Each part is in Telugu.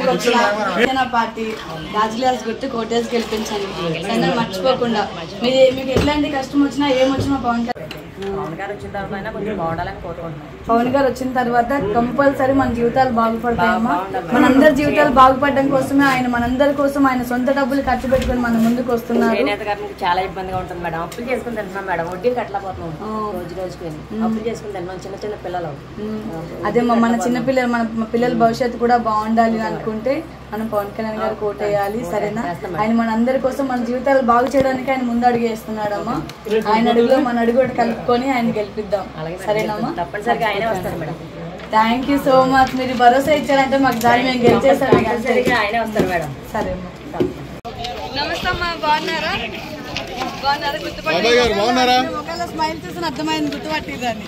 దగ్గరకు వచ్చిన పార్టీ రాజులాస్ గుర్తు కోటేజ్ గెలిపించండి. సరే మర్చిపోకుండా మీకు ఎట్లాంటి కష్టం వచ్చినా ఏమొచ్చినా పవన్ గారు వచ్చిన తర్వాత కంపల్సరీ మన జీవితాలు బాగుపడతాయమ్మా. మనందరి జీవితాలు బాగుపడడం కోసమే ఆయన మనందరి కోసం ఆయన సొంత డబ్బులు ఖర్చు పెట్టుకుని మన ముందుకు వస్తున్నారు. చాలా ఇబ్బందిగా ఉంటుంది మేడం. అప్పులు చేసుకుని తింటున్నాం మేడం, వడ్డీలు కట్టలేకపోతున్నాం. రోజు రోజుకి అప్పులు చేసుకుని తింటున్నాం. చిన్న చిన్న పిల్లలు అదే మన చిన్న పిల్లలు మన పిల్లల భవిష్యత్తు కూడా బాగుండాలి అనుకుంటే మనం పవన్ కళ్యాణ్ గారు కోటేయాలి. సరేనా? ఆయన మన అందరి కోసం మన జీవితాలు బాగు చేయడానికి ఆయన ముందు అడుగు వేస్తున్నాడమ్మా. ఆయన అడుగులో మన అడుగు కలుపుకొని ఆయన గెలిపిద్దాం. సరేనమ్మా? తప్పనిసరిగా ఆయనే వస్తారు madam. Thank you so much. మీరు భరోసా ఇచ్చారంటే మాకు దారి మేము గెలిచేసాం. ఆయనే వస్తారు మేడం. సరే అమ్మా. నమస్తే అమ్మా, బాగున్నారా? స్మైల్ చూసిన అర్థమైంది, గుర్తుపట్టిందని.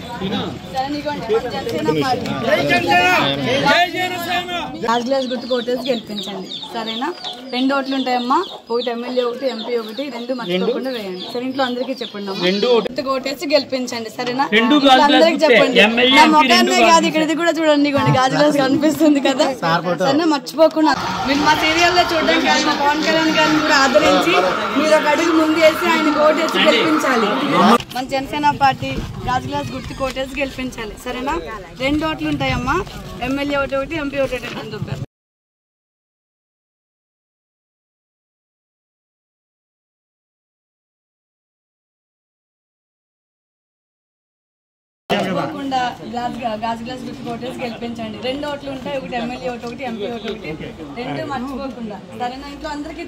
రాజులాస్ గుర్తు కోటేసి గెలిపించండి. సరేనా? 2 ఓట్లు ఉంటాయమ్మా. ఒకటి ఎమ్మెల్యే, ఒకటి ఎంపీ, ఒకటి 2 మర్చిపోకుండా వేయండి. సరే, ఇంట్లో అందరికీ చెప్పండి అమ్మా. గుర్తు కోటేసి గెలిపించండి. సరేనా? అందరికి చెప్పండి. నా మొఖాన్నే కాదు, ఇక్కడ కూడా చూడండి. గాజులాస్ కనిపిస్తుంది కదా. సరేనా? మర్చిపోకుండా మీరు మా సీరియల్లో చూడడం కాదు, మా పవన్ కళ్యాణ్ గారిని కూడా ఆదరించి మీరు ఒక అడుగు ముందు వేసి ఆయన కోటేసి గెలిపించాలి. మన జనసేన పార్టీ రాజులాస్ గుర్తు కోటేసి గెలిపించాలి. సరేనా? 2 ఓట్లు ఉంటాయమ్మా. ఎమ్మెల్యే ఒకటి, ఎంపీ ఒకటి. తప్పకుండా గాజులాస్ గుర్తు కోటేసి గెలిపించండి. 2 ఓట్లు ఉంటాయి. ఒకటి ఎమ్మెల్యే ఒకటి, ఎంపీ ఒకటి. 2 మర్చిపోకుండా. సరేనా? ఇంట్లో అందరికీ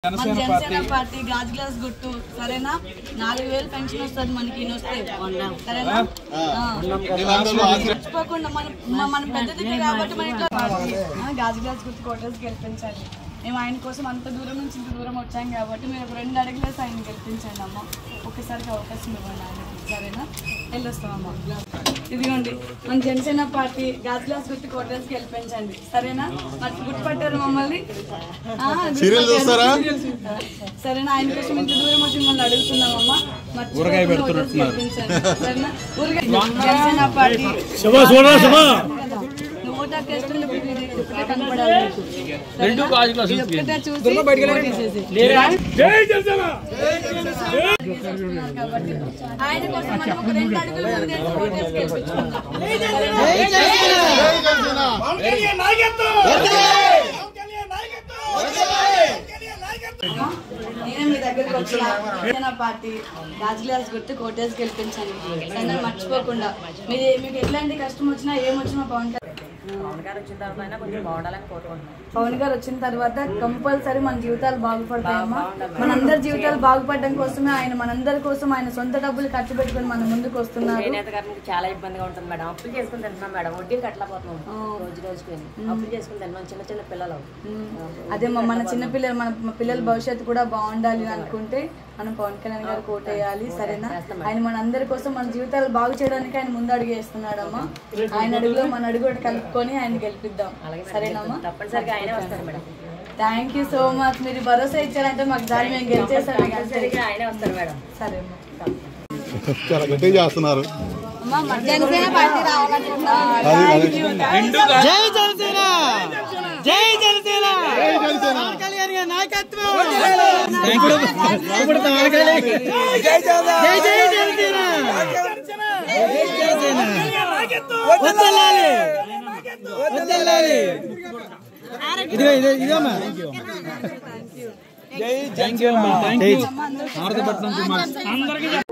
మన జనసేన పార్టీ గాజులాస్ గుర్తు. సరేనా? 4000 పెన్షన్ వస్తుంది మనకి. సరేనా? మర్చిపోకుండా మన పెద్దదికే కాబట్టి మన ఇంట్లో గాజులాస్ గుర్తు కోటేసి గెలిపించాలి. మేము ఆయన కోసం అంత దూరం నుంచి ఇంత దూరం వచ్చాం కాబట్టి మీరు ఒక 2 అడుగులేసి ఆయన గెలిపించండి అమ్మ. ఒక్కసారికి అవకాశం ఇవ్వండి ఆయన. సరేనా? వెళ్ళొస్తామమ్మా. ఇదిగోండి మన జనసేన పార్టీ గాజులాస్ గుర్తు కోటేసి గెలిపించండి. సరేనా? మరి గుర్తుపట్టారు మమ్మల్ని? సరేనా? ఆయన కోసం ఇంత దూరం వచ్చి మిమ్మల్ని అడుగుతున్నామమ్మా. గెలిపించండి. సరేనా? జనసేన పార్టీ ఆయన కోసం మనం ఒక 2 అడుగులు నేనే మీ దగ్గరకు వచ్చిన జనసేన పార్టీ రాజులాస్ గుర్తు కోటేసి గెలిపించండి. సరే మర్చిపోకుండా మీకు ఎట్లాంటి కష్టం వచ్చినా ఏమొచ్చినా పవన్ గారు వచ్చిన తర్వాత కంపల్సరీ మన జీవితాలు బాగుపడతాయమ్మా. మనందరి జీవితాలు బాగుపడడం కోసమే ఆయన మనందరి కోసం ఆయన సొంత డబ్బులు ఖర్చు పెట్టుకుని మన ముందుకు వస్తున్నారు. చాలా ఇబ్బందిగా ఉంటుంది మేడం. అప్పులు చేసుకుని తింటున్నాం మేడం, వడ్డీలు కట్టలేకపోతున్నాం. రోజు రోజుకి అప్పులు చేసుకుని తింటున్నాం. చిన్న చిన్న పిల్లలు అదే మన చిన్న పిల్లలు మన పిల్లల భవిష్యత్తు కూడా బాగుండాలి అనుకుంటే మనం పవన్ కళ్యాణ్ గారు కోటేయాలి. సరేనా? ఆయన మన అందరి కోసం మన జీవితాలు బాగు చేయడానికి ఆయన ముందు అడుగు వేస్తున్నాడమ్మా. ఆయన అడుగులో మన అడుగు కలుపుకొని ఆయన గెలిపిద్దాం. సరేనమ్మా? తప్పనిసరిగా ఆయనే వస్తారు madam. Thank you so much. మీరు భరోసా ఇచ్చారంటే మాకు దారి మేము గెలిచేసాం. ఆయనే వస్తారు మేడం. సరే అమ్మా. చాలా గట్టిగా చేస్తున్నారు. జనసేన పార్టీ రావాలనుకుంటున్నాం. జై జనసేన, జై జనసేన, పవన్ కళ్యాణ్ గారి నాయకత్వం. జై జనసేన, వదలాలి, వదలాలి. ఇదమ్మా. థ్యాంక్ యూ అమ్మా. Thank you.